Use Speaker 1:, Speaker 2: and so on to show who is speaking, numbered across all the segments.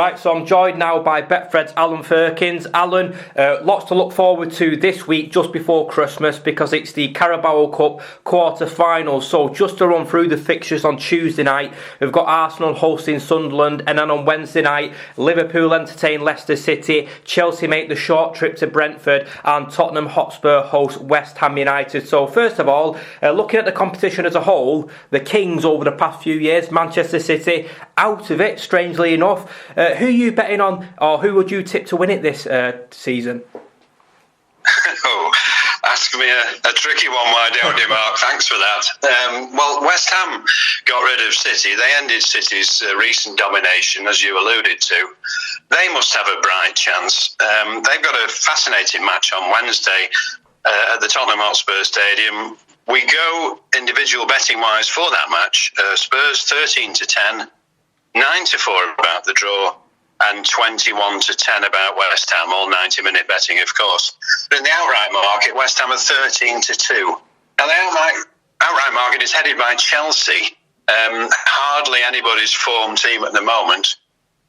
Speaker 1: Right, so I'm joined now by Betfred's Alan Firkins. Alan, lots to look forward to this week just before Christmas because it's the Carabao Cup quarter-finals. So just to run through the fixtures on Tuesday night, we've got Arsenal hosting Sunderland, and then on Wednesday night, Liverpool entertain Leicester City, Chelsea make the short trip to Brentford, and Tottenham Hotspur host West Ham United. So first of all, looking at the competition as a whole, the Kings over the past few years, Manchester City, out of it, strangely enough. Who are you betting on, or who would you tip to win it this season?
Speaker 2: Oh, ask me a tricky one, why don't you, Mark? Thanks for that. Well, West Ham got rid of City. They ended City's recent domination, as you alluded to. They must have a bright chance. They've got a fascinating match on Wednesday at the Tottenham Hotspur Stadium. We go individual betting-wise for that match. Spurs 13-10. 9-4 about the draw, and 21-10 about West Ham, all 90-minute betting, of course. But in the outright market, West Ham are 13-2. Now, the outright market is headed by Chelsea, hardly anybody's form team at the moment.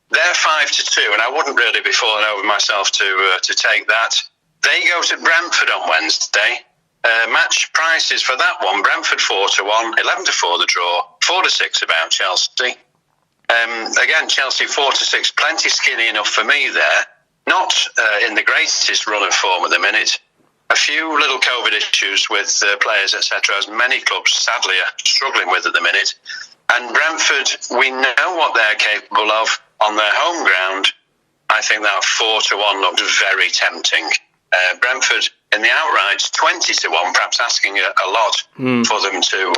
Speaker 2: They're 5-2, and I wouldn't really be falling over myself to take that. They go to Brentford on Wednesday. Match prices for that one: Brentford 4-1, 11-4 the draw, 4-6 about Chelsea. Again, Chelsea 4-6, plenty skinny enough for me there. Not in the greatest run of form at the minute. A few little COVID issues with players, etc., as many clubs sadly are struggling with at the minute. And Brentford, we know what they're capable of on their home ground. I think that 4-1 looked very tempting. Brentford in the outright 20-1, perhaps asking a lot for them to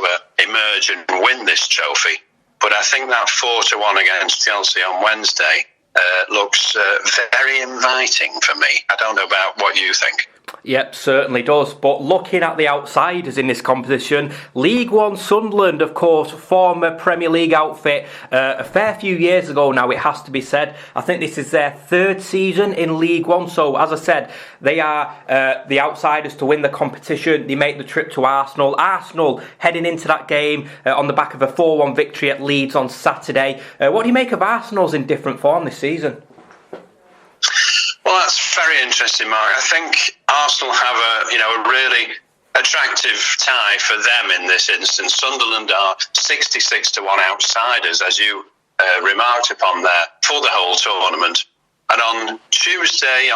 Speaker 2: emerge and win this trophy. But I think that 4-1 against Chelsea on Wednesday looks very inviting for me. I don't know about what you think.
Speaker 1: Yep, certainly does. But looking at the outsiders in this competition, League One Sunderland, of course, former Premier League outfit, a fair few years ago now, it has to be said. I think this is their third season in League One. So, as I said, they are the outsiders to win the competition. They make the trip to Arsenal. Arsenal heading into that game on the back of a 4-1 victory at Leeds on Saturday. What do you make of Arsenal's indifferent form this season?
Speaker 2: Well, that's very interesting, Mark. I think Arsenal have a really attractive tie for them in this instance. Sunderland are 66-1 outsiders, as you remarked upon there, for the whole tournament. And on Tuesday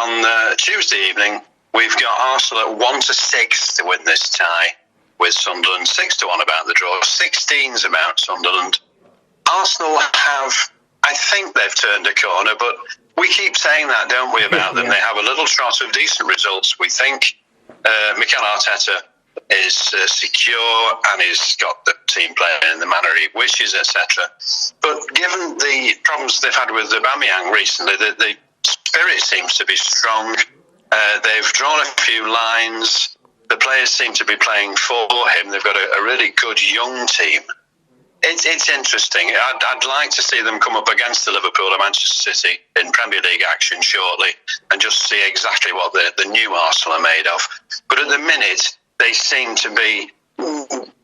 Speaker 2: evening, we've got Arsenal at 1-6 to win this tie with Sunderland. 6-1 about the draw, 16's about Sunderland. Arsenal have, I think they've turned a corner, but we keep saying that, don't we, about them? They have a little trot of decent results, we think. Mikel Arteta is secure and he's got the team playing in the manner he wishes, etc. But given the problems they've had with Aubameyang recently, the spirit seems to be strong. They've drawn a few lines. The players seem to be playing for him. They've got a really good young team. It's interesting. I'd like to see them come up against the Liverpool and Manchester City in Premier League action shortly and just see exactly what the new Arsenal are made of. But at the minute, they seem to be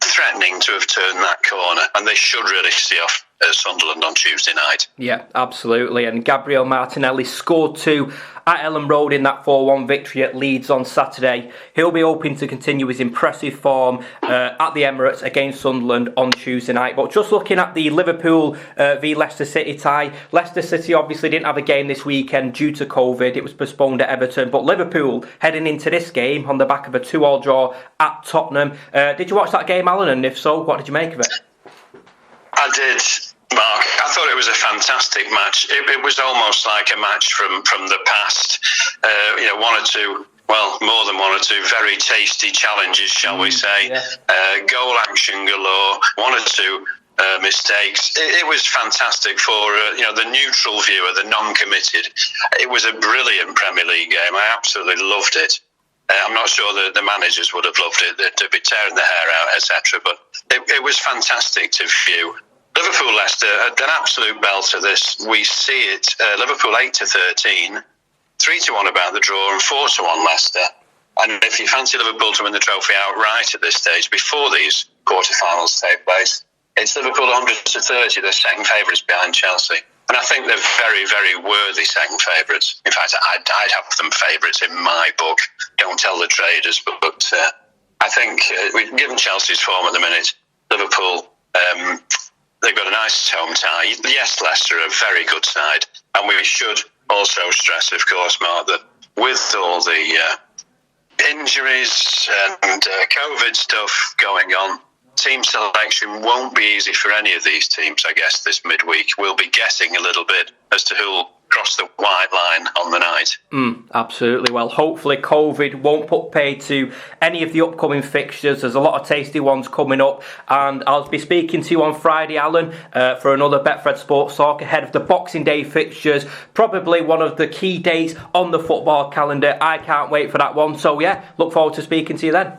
Speaker 2: threatening to have turned that corner, and they should really see off Sunderland on Tuesday night.
Speaker 1: Yeah, absolutely. And Gabriel Martinelli scored 2 at Ellen Road in that 4-1 victory at Leeds on Saturday. He'll be hoping to continue his impressive form at the Emirates against Sunderland on Tuesday night. But just looking at the Liverpool v Leicester City tie, Leicester City obviously didn't have a game this weekend due to COVID. It was postponed at Everton. But Liverpool heading into this game on the back of a 2-2 draw at Tottenham. Did you watch that game, Alan? And if so, what did you make of it?
Speaker 2: I did, Mark. I thought it was a fantastic match. It was almost like a match from the past. More than one or two very tasty challenges, shall we say. Yeah. Goal action galore, one or two mistakes. It was fantastic for the neutral viewer, the non-committed. It was a brilliant Premier League game. I absolutely loved it. I'm not sure that the managers would have loved it. They'd be tearing their hair out, etc. But it was fantastic to view. Liverpool-Leicester, an absolute belter this. We see it. Liverpool 8-13, 3-1 about the draw, and 4-1 Leicester. And if you fancy Liverpool to win the trophy outright at this stage, before these quarterfinals take place, it's Liverpool 100-30, the second favourites behind Chelsea. And I think they're very, very worthy second favourites. In fact, I'd have them favourites in my book. Don't tell the traders, but I think, given Chelsea's form at the minute, Liverpool, they've got a nice home tie. Yes, Leicester are a very good side. And we should also stress, of course, Mark, that with all the injuries and COVID stuff going on, team selection won't be easy for any of these teams, I guess, this midweek. We'll be guessing a little bit as to who'll cross the white line on the night.
Speaker 1: Absolutely. Well, hopefully COVID won't put paid to any of the upcoming fixtures. There's a lot of tasty ones coming up, and I'll be speaking to you on Friday, Alan, for another Betfred Sports Talk ahead of the Boxing Day fixtures. Probably one of the key days on the football calendar. I can't wait for that one. So yeah, look forward to speaking to you then.